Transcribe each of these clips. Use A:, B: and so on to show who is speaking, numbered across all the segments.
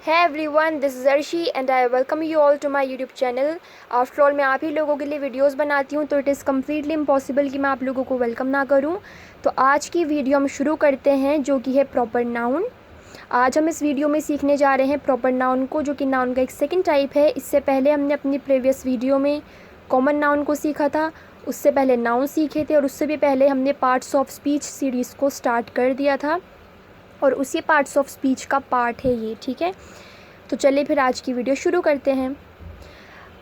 A: Hey everyone, this is Arshi and I welcome you all to my YouTube channel. After all मैं आप ही लोगों के लिए videos बनाती हूँ तो इट इज़ कम्प्लीटली इम्पॉसिबल कि मैं आप लोगों को वेलकम ना करूँ। तो आज की वीडियो हम शुरू करते हैं जो कि है प्रॉपर नाउन। आज हम इस वीडियो में सीखने जा रहे हैं प्रॉपर नाउन को, जो कि नाउन का एक सेकंड टाइप है। इससे पहले हमने अपनी प्रीवियस वीडियो में कॉमन नाउन को सीखा था, उससे पहले नाउन सीखे थे और उससे भी पहले हमने पार्ट्स ऑफ स्पीच सीरीज़ को स्टार्ट कर दिया था और उसी पार्ट्स ऑफ स्पीच का पार्ट है ये, ठीक है। तो चलिए फिर आज की वीडियो शुरू करते हैं।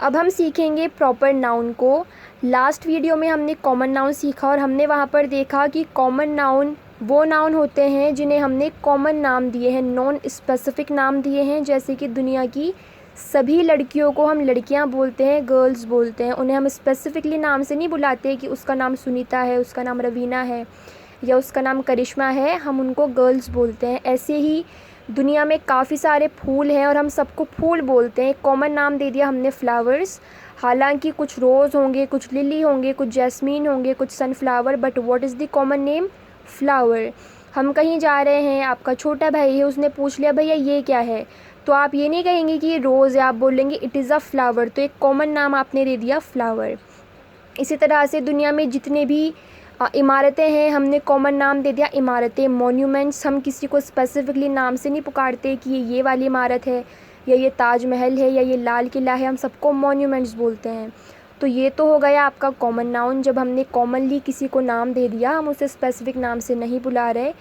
A: अब हम सीखेंगे प्रॉपर नाउन को। लास्ट वीडियो में हमने कॉमन नाउन सीखा और हमने वहाँ पर देखा कि कॉमन नाउन वो नाउन होते हैं जिन्हें हमने कॉमन नाम दिए हैं, नॉन स्पेसिफिक नाम दिए हैं। जैसे कि दुनिया की सभी लड़कियों को हम लड़कियाँ बोलते हैं, गर्ल्स बोलते हैं। उन्हें हम स्पेसिफिकली नाम से नहीं बुलाते कि उसका नाम सुनीता है, उसका नाम रवीना है या उसका नाम करिश्मा है, हम उनको गर्ल्स बोलते हैं। ऐसे ही दुनिया में काफ़ी सारे फूल हैं और हम सबको फूल बोलते हैं। कॉमन नाम दे दिया हमने फ्लावर्स। हालांकि कुछ रोज़ होंगे, कुछ लिली होंगे, कुछ जैस्मीन होंगे, कुछ sunflower, but what is the common name? Flower. हम कहीं जा रहे हैं, आपका छोटा भाई है, उसने पूछ लिया भैया ये क्या है, तो आप ये नहीं कहेंगे कि ये रोज़ है, आप बोलेंगे इट इज़ अ फ्लावर। तो एक कॉमन नाम आपने दे दिया फ्लावर। इसी तरह से दुनिया में जितने भी इमारतें हैं हमने कॉमन नाम दे दिया इमारतें, मॉन्यूमेंट्स। हम किसी को स्पेसिफिकली नाम से नहीं पुकारते कि ये वाली इमारत है या ये ताजमहल है या ये लाल किला है, हम सबको मॉन्यूमेंट्स बोलते हैं। तो ये तो हो गया आपका कॉमन नाउन। जब हमने कॉमनली किसी को नाम दे दिया, हम उसे स्पेसिफिक नाम से नहीं बुला रहे।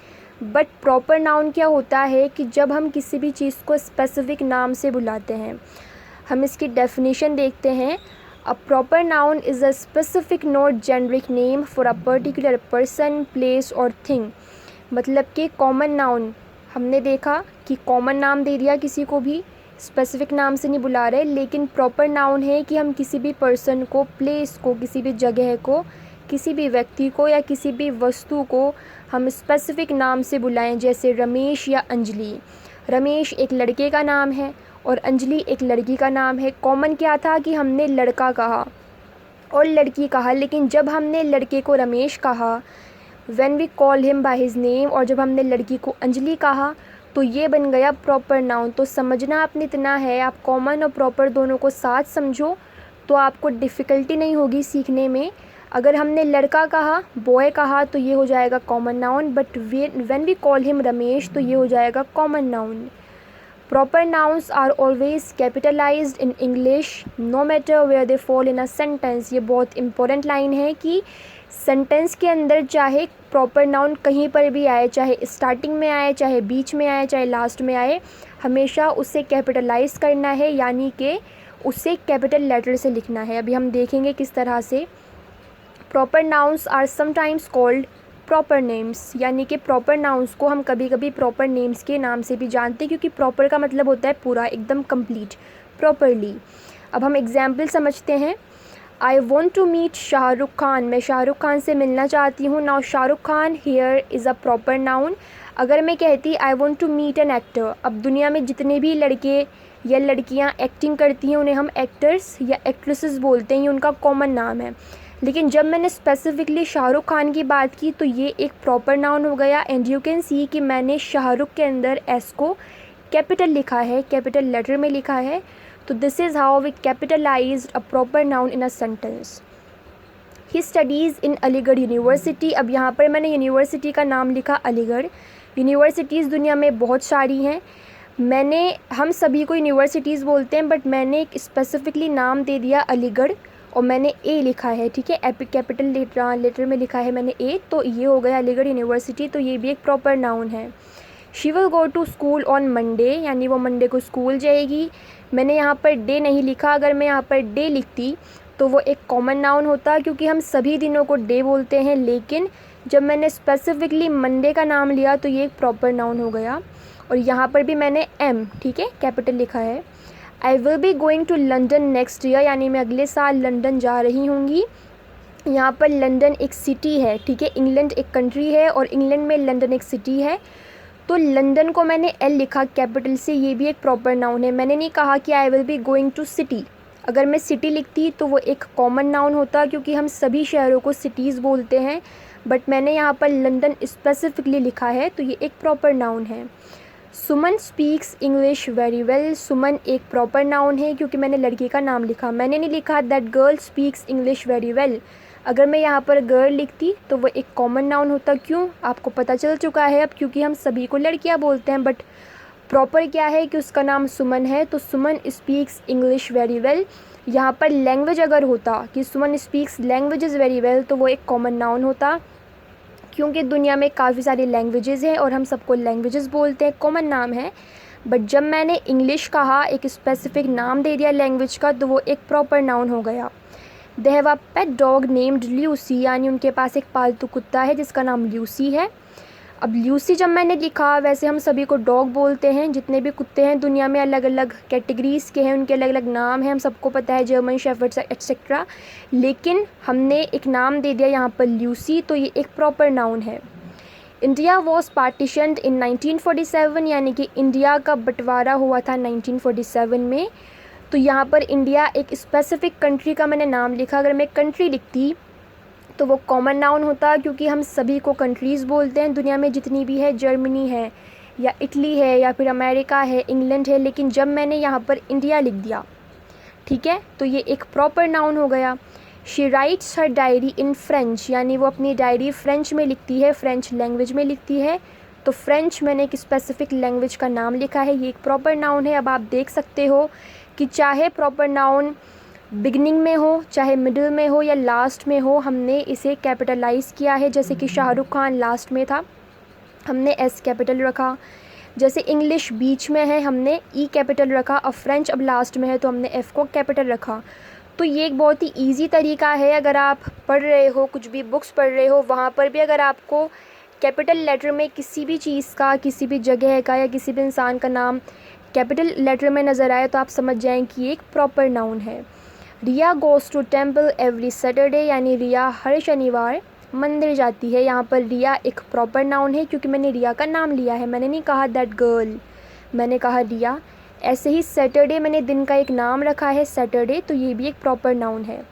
A: बट प्रॉपर नाउन क्या होता है कि जब हम किसी भी चीज़ को स्पेसिफिक नाम से बुलाते हैं। हम इसकी डेफिनेशन देखते हैं। A proper noun is a specific not generic name for a particular person, place or thing। मतलब कि कॉमन नाउन हमने देखा कि कॉमन नाम दे दिया किसी को भी, स्पेसिफिक नाम से नहीं बुला रहे। लेकिन प्रॉपर नाउन है कि हम किसी भी पर्सन को, प्लेस को, किसी भी जगह को, किसी भी व्यक्ति को या किसी भी वस्तु को हम स्पेसिफिक नाम से बुलाएं। जैसे रमेश या अंजलि। रमेश एक लड़के का नाम है और अंजलि एक लड़की का नाम है। कॉमन क्या था कि हमने लड़का कहा और लड़की कहा, लेकिन जब हमने लड़के को रमेश कहा, when we call him by his name, और जब हमने लड़की को अंजलि कहा, तो ये बन गया प्रॉपर नाउन। तो समझना आपने इतना है, आप कॉमन और प्रॉपर दोनों को साथ समझो तो आपको डिफ़िकल्टी नहीं होगी सीखने में। अगर हमने लड़का कहा, बॉय कहा, तो ये हो जाएगा common noun, but when we call him Ramesh, तो ये हो जाएगा common noun. Proper nouns are always capitalized in English no matter where they fall in a sentence। ये बहुत इम्पोर्टेंट लाइन है कि सेंटेंस के अंदर चाहे प्रॉपर नाउन कहीं पर भी आए, चाहे स्टार्टिंग में आए, चाहे बीच में आए, चाहे लास्ट में आए, हमेशा उसे कैपिटलाइज करना है, यानी कि उसे कैपिटल लेटर से लिखना है। अभी हम देखेंगे किस तरह से। Proper nouns are sometimes called proper names, यानी कि प्रॉपर नाउन्स को हम कभी कभी प्रॉपर नेम्स के नाम से भी जानते हैं, क्योंकि प्रॉपर का मतलब होता है पूरा, एकदम कंप्लीट, प्रॉपरली। अब हम एग्जाम्पल समझते हैं। I want to meet Shahrukh Khan. मैं शाहरुख खान से मिलना चाहती हूँ। Now Shahrukh Khan here is a proper noun. अगर मैं कहती I want to meet an actor, अब दुनिया में जितने भी लड़के या लड़कियाँ एक्टिंग करती हैं उन्हें हम एक्टर्स या एक्ट्रेसेस बोलते हैं, ये उनका कॉमन नाम है। लेकिन जब मैंने स्पेसिफिकली शाहरुख खान की बात की तो ये एक प्रॉपर नाउन हो गया। एंड यू कैन सी कि मैंने शाहरुख के अंदर एस को कैपिटल लिखा है, कैपिटल लेटर में लिखा है। तो this is how we capitalized a proper noun in a sentence. He studies in Aligarh University. अब यहाँ पर मैंने यूनिवर्सिटी का नाम लिखा अलीगढ़। यूनिवर्सिटीज़ दुनिया में बहुत सारी हैं। हम सभी को यूनिवर्सिटीज़ बोलते हैं, बट मैंने एक स्पेसिफिकली नाम दे दिया अलीगढ़ और मैंने ए लिखा है, ठीक है, कैपिटल लेटर में लिखा है मैंने ए, तो ये हो गया अलीगढ़ यूनिवर्सिटी। तो ये भी एक प्रॉपर नाउन है। She will go to school on Monday, यानी वो मंडे को स्कूल जाएगी। मैंने यहाँ पर डे नहीं लिखा, अगर मैं यहाँ पर डे लिखती तो वो एक कॉमन नाउन होता, क्योंकि हम सभी दिनों को डे बोलते हैं। लेकिन जब मैंने स्पेसिफिकली मंडे का नाम लिया तो ये एक प्रॉपर नाउन हो गया। और यहाँ पर भी मैंने एम, ठीक है, कैपिटल लिखा है। I will be going to London next year, यानी मैं अगले साल लंदन जा रही होंगी। यहाँ पर लंदन एक सिटी है, ठीक है, इंग्लैंड एक कंट्री है और इंग्लैंड में लंदन एक सिटी है। तो लंदन को मैंने एल लिखा कैपिटल से, ये भी एक प्रॉपर नाउन है। मैंने नहीं कहा कि I will be going to city. अगर मैं सिटी लिखती तो वो एक कॉमन नाउन होता, क्योंकि हम सभी शहरों को सिटीज़ बोलते हैं। बट मैंने यहाँ पर लंदन स्पेसिफिकली लिखा है, तो ये एक प्रॉपर नाउन है। सुमन स्पीक्स इंग्लिश वेरी वेल। सुमन एक प्रॉपर नाउन है क्योंकि मैंने लड़की का नाम लिखा, मैंने नहीं लिखा that girl speaks English very well. अगर मैं यहाँ पर गर्ल लिखती तो वो एक कॉमन नाउन होता। क्यों, आपको पता चल चुका है अब, क्योंकि हम सभी को लड़कियाँ बोलते हैं, बट प्रॉपर क्या है कि उसका नाम सुमन है, तो सुमन स्पीक्स इंग्लिश वेरी वेल। यहाँ पर लैंग्वेज अगर होता कि सुमन स्पीक्स लैंग्वेजेस वेरी वेल तो वो एक कॉमन नाउन होता, क्योंकि दुनिया में काफ़ी सारी लैंग्वेजेस हैं और हम सबको लैंग्वेजेस बोलते हैं, कॉमन नाम है। बट जब मैंने इंग्लिश कहा, एक स्पेसिफिक नाम दे दिया लैंग्वेज का, तो वो एक प्रॉपर नाउन हो गया। They have a pet dog named Lucy, यानी उनके पास एक पालतू कुत्ता है जिसका नाम ल्यूसी है। अब ल्यूसी जब मैंने लिखा, वैसे हम सभी को डॉग बोलते हैं, जितने भी कुत्ते हैं दुनिया में अलग अलग कैटेगरीज़ के हैं, उनके अलग अलग नाम हैं, हम सबको पता है, जर्मन शेफर्ड एट्सेट्रा। लेकिन हमने एक नाम दे दिया यहाँ पर ल्यूसी, तो ये एक प्रॉपर नाउन है। इंडिया वॉज पार्टीशनड इन 1947, यानी कि इंडिया का बंटवारा हुआ था 1947 में। तो यहाँ पर इंडिया एक स्पेसिफिक कंट्री का मैंने नाम लिखा। अगर मैं कंट्री लिखती तो वो कॉमन नाउन होता, क्योंकि हम सभी को कंट्रीज़ बोलते हैं दुनिया में जितनी भी है, जर्मनी है या इटली है या फिर अमेरिका है, इंग्लैंड है। लेकिन जब मैंने यहाँ पर इंडिया लिख दिया, ठीक है, तो ये एक प्रॉपर नाउन हो गया। She writes her diary in French, यानी वो अपनी डायरी फ्रेंच में लिखती है, फ्रेंच लैंग्वेज में लिखती है। तो फ्रेंच मैंने एक स्पेसिफिक लैंग्वेज का नाम लिखा है, ये एक प्रॉपर नाउन है। अब आप देख सकते हो कि चाहे प्रॉपर नाउन बिगनिंग में हो, चाहे मिडिल में हो या लास्ट में हो, हमने इसे कैपिटलाइज़ किया है। जैसे कि शाहरुख खान लास्ट में था, हमने एस कैपिटल रखा। जैसे इंग्लिश बीच में है, हमने ई कैपिटल रखा। अब फ्रेंच अब लास्ट में है तो हमने एफ़ को कैपिटल रखा। तो ये एक बहुत ही ईजी तरीका है। अगर आप पढ़ रहे हो, कुछ भी बुक्स पढ़ रहे हो, वहाँ पर भी अगर आपको कैपिटल लेटर में किसी भी चीज़ का, किसी भी जगह का या किसी भी इंसान का नाम कैपिटल लेटर में नज़र आए, तो आप समझ जाएं कि ये एक प्रॉपर नाउन है। Riya goes to temple every Saturday, यानी रिया हर शनिवार मंदिर जाती है। यहाँ पर रिया एक प्रॉपर नाउन है क्योंकि मैंने रिया का नाम लिया है, मैंने नहीं कहा दैट गर्ल, मैंने कहा रिया। ऐसे ही सैटरडे मैंने दिन का एक नाम रखा है सैटरडे, तो ये भी एक प्रॉपर नाउन है।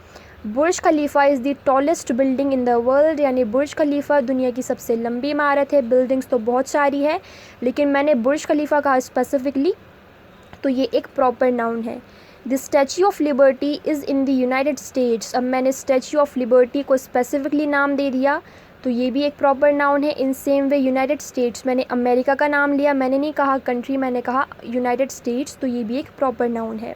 A: Burj Khalifa is the tallest building in the world, यानी बुर्ज खलीफा दुनिया की सबसे लंबी इमारत है। बिल्डिंग्स तो बहुत सारी है, लेकिन मैंने बुर्ज खलीफा कहा स्पेसिफिकली, तो ये एक प्रॉपर नाउन है। The statue of liberty is in the United states, अब मैंने स्टैचू ऑफ लिबर्टी को स्पेसिफिकली नाम दे दिया, तो ये भी एक प्रॉपर नाउन है। In same way United states, मैंने अमेरिका का नाम लिया, मैंने नहीं कहा कंट्री, मैंने कहा यूनाइटेड स्टेट्स, तो ये भी एक प्रॉपर नाउन है।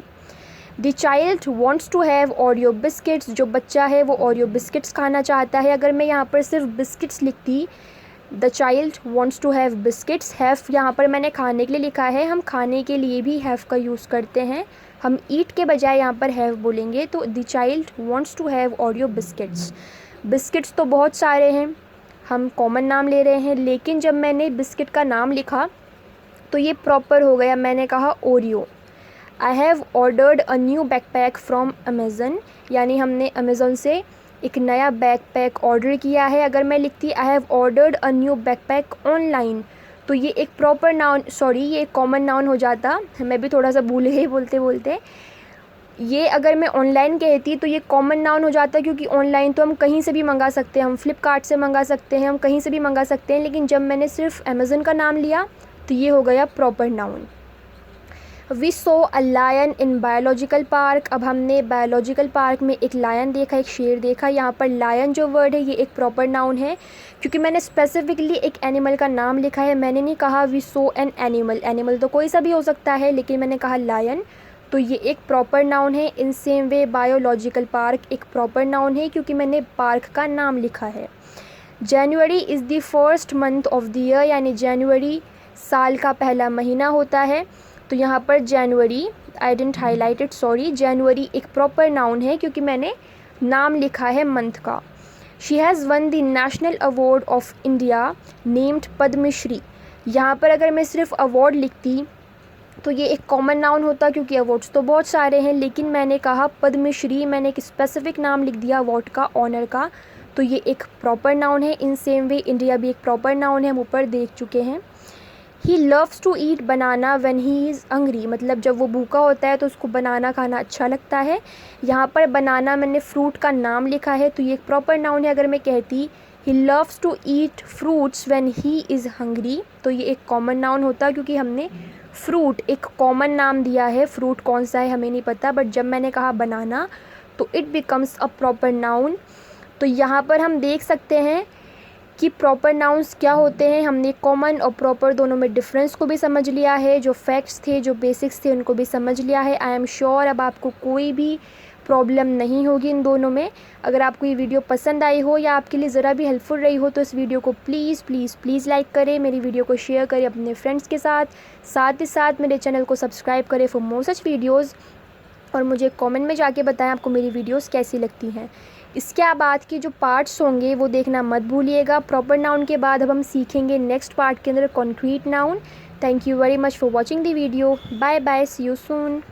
A: The child wants to have Oreo biscuits, जो बच्चा है वो ओरियो बिस्किट्स खाना चाहता है। अगर मैं यहाँ पर सिर्फ बिस्किट्स लिखती, the child wants to have biscuits, have यहाँ पर मैंने खाने के लिए लिखा है, हम खाने के लिए भी हैव का यूज़ करते हैं, हम ईट के बजाय यहाँ पर हैव बोलेंगे। तो the child wants to have Oreo biscuits. Biscuits तो बहुत सारे हैं, हम कॉमन नाम ले रहे हैं, लेकिन जब मैंने बिस्किट का नाम लिखा तो ये प्रॉपर हो गया, मैंने कहा Oreo. I have ordered a new backpack from Amazon, यानी हमने अमेज़न से एक नया बैकपैक ऑर्डर किया है। अगर मैं लिखती I have ordered a new backpack online, तो ये एक प्रॉपर नाउन, सॉरी ये एक कॉमन नाउन हो जाता, मैं भी थोड़ा सा भूल गई बोलते बोलते। ये अगर मैं ऑनलाइन कहती तो ये कॉमन नाउन हो जाता, क्योंकि ऑनलाइन तो हम कहीं से भी मंगा सकते हैं, हम फ्लिपकार्ट से मंगा सकते हैं, हम कहीं से भी मंगा सकते हैं। लेकिन जब मैंने सिर्फ अमेज़न का नाम लिया तो ये हो गया proper noun. We saw a lion in biological park, अब हमने बायोलॉजिकल पार्क में एक लायन देखा, एक शेर देखा। यहाँ पर लायन जो वर्ड है ये एक प्रॉपर नाउन है, क्योंकि मैंने स्पेसिफिकली एक एनिमल का नाम लिखा है, मैंने नहीं कहा we saw an animal. Animal तो कोई सा भी हो सकता है, लेकिन मैंने कहा लायन, तो ये एक प्रॉपर नाउन है। In same way biological park एक प्रॉपर नाउन है क्योंकि मैंने पार्क का नाम लिखा है। जनवरी is the first month of the year, यानी जनवरी साल का पहला महीना होता है। तो यहाँ पर जनवरी, I didn't highlight it, sorry, जनवरी एक प्रॉपर नाउन है क्योंकि मैंने नाम लिखा है मंथ का। She has won the national award of India named Padmashri, यहाँ पर अगर मैं सिर्फ अवार्ड लिखती तो ये एक कॉमन नाउन होता, क्योंकि अवार्ड्स तो बहुत सारे हैं, लेकिन मैंने कहा पद्मश्री, मैंने एक स्पेसिफिक नाम लिख दिया अवार्ड का, ऑनर का, तो ये एक प्रॉपर नाउन है। इन सेम वे इंडिया भी एक प्रॉपर नाउन है, हम ऊपर देख चुके हैं। He loves to eat banana when he is hungry, मतलब जब वो भूखा होता है तो उसको बनाना खाना अच्छा लगता है। यहाँ पर बनाना मैंने फ्रूट का नाम लिखा है, तो ये एक प्रॉपर नाउन है। अगर मैं कहती he loves to eat fruits when he is hungry. तो ये एक कॉमन नाउन होता है क्योंकि हमने फ्रूट एक कॉमन नाम दिया है, फ्रूट कौन सा है हमें नहीं पता, बट जब मैंने कहा बनाना तो it becomes a proper noun. तो यहाँ पर हम देख सकते हैं कि प्रॉपर नाउन्स क्या होते हैं। हमने कॉमन और प्रॉपर दोनों में डिफरेंस को भी समझ लिया है, जो फैक्ट्स थे जो बेसिक्स थे उनको भी समझ लिया है। आई एम श्योर अब आपको कोई भी प्रॉब्लम नहीं होगी इन दोनों में। अगर आपको ये वीडियो पसंद आई हो या आपके लिए ज़रा भी हेल्पफुल रही हो तो इस वीडियो को प्लीज़ प्लीज़ प्लीज़ लाइक करें, मेरी वीडियो को शेयर करें अपने फ्रेंड्स के साथ, साथ ही साथ मेरे चैनल को सब्सक्राइब करें फॉर मोर सच वीडियोज़। और मुझे कमेंट में जाके बताएं आपको मेरी वीडियोस कैसी लगती हैं। इसके बाद की जो पार्ट्स होंगे वो देखना मत भूलिएगा। प्रॉपर नाउन के बाद अब हम सीखेंगे नेक्स्ट पार्ट के अंदर concrete noun. Thank you very much for watching the video. Bye bye, see you soon.